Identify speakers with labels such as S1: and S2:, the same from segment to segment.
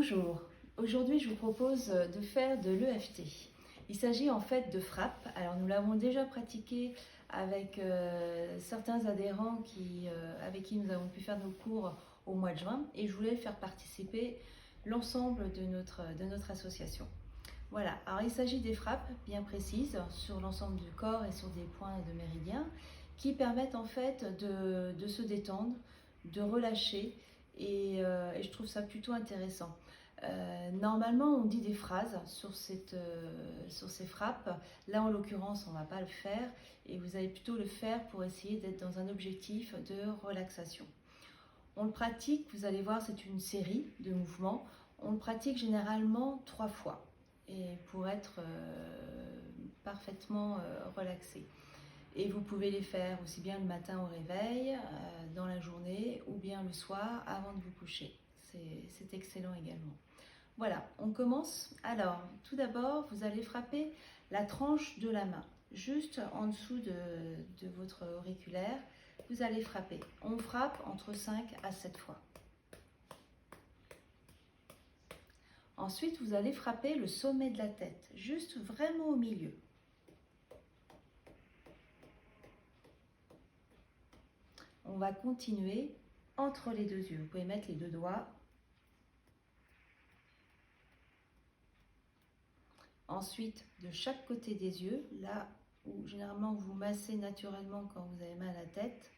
S1: Bonjour, aujourd'hui je vous propose de faire de l'EFT. Il s'agit en fait de frappe. Alors nous l'avons déjà pratiqué avec certains adhérents avec qui nous avons pu faire nos cours au mois de juin et je voulais faire participer l'ensemble de notre association. Voilà, alors il s'agit des frappes bien précises sur l'ensemble du corps et sur des points de méridien qui permettent en fait de se détendre, de relâcher et je trouve ça plutôt intéressant. Normalement, on dit des phrases sur ces frappes. Là, en l'occurrence, on ne va pas le faire et vous allez plutôt le faire pour essayer d'être dans un objectif de relaxation. On le pratique, vous allez voir, c'est une série de mouvements. On le pratique généralement 3 fois et pour être parfaitement relaxé. Et vous pouvez les faire aussi bien le matin au réveil, dans la journée, ou bien le soir avant de vous coucher. C'est excellent également. Voilà, on commence. Alors, tout d'abord, vous allez frapper la tranche de la main, juste en dessous de votre auriculaire. Vous allez frapper. On frappe entre 5 à 7 fois. Ensuite, vous allez frapper le sommet de la tête, juste vraiment au milieu. On va continuer entre les deux yeux. Vous pouvez mettre les deux doigts. Ensuite, de chaque côté des yeux, là où généralement vous massez naturellement quand vous avez mal à la tête.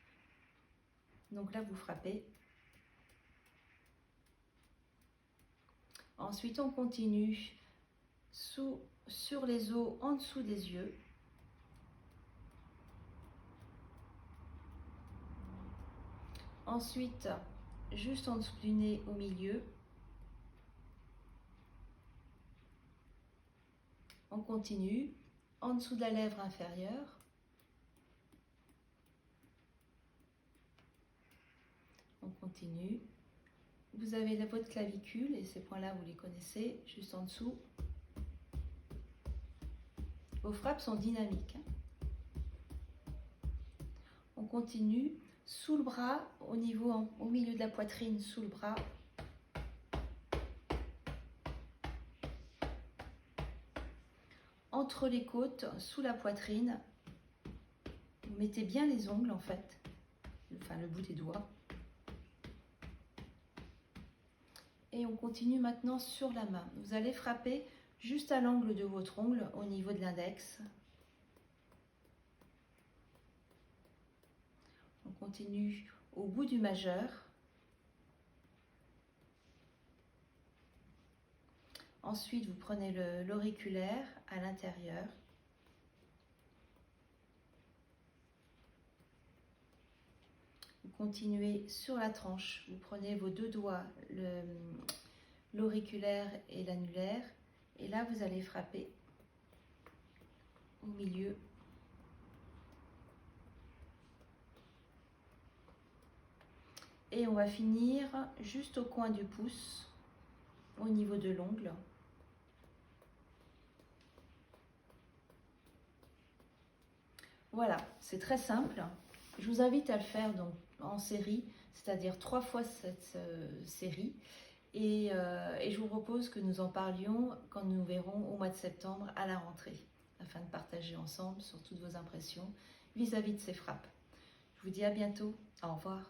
S1: Donc là, vous frappez. Ensuite, on continue sur les os en dessous des yeux. Ensuite, juste en dessous du nez au milieu. On continue en dessous de la lèvre inférieure. On continue. Vous avez votre clavicule et ces points-là, vous les connaissez, juste en dessous. Vos frappes sont dynamiques. On continue sous le bras, au milieu de la poitrine, sous le bras. Entre les côtes, sous la poitrine. Vous mettez bien les ongles en fait, enfin le bout des doigts. Et on continue maintenant sur la main. Vous allez frapper juste à l'angle de votre ongle, au niveau de l'index. On continue au bout du majeur. Ensuite, vous prenez l'auriculaire à l'intérieur. Vous continuez sur la tranche. Vous prenez vos deux doigts, l'auriculaire et l'annulaire. Et là, vous allez frapper au milieu. Et on va finir juste au coin du pouce, au niveau de l'ongle. Voilà, c'est très simple. Je vous invite à le faire donc en série, c'est-à-dire 3 fois cette série. Et je vous propose que nous en parlions quand nous verrons au mois de septembre à la rentrée, afin de partager ensemble sur toutes vos impressions vis-à-vis de ces frappes. Je vous dis à bientôt. Au revoir.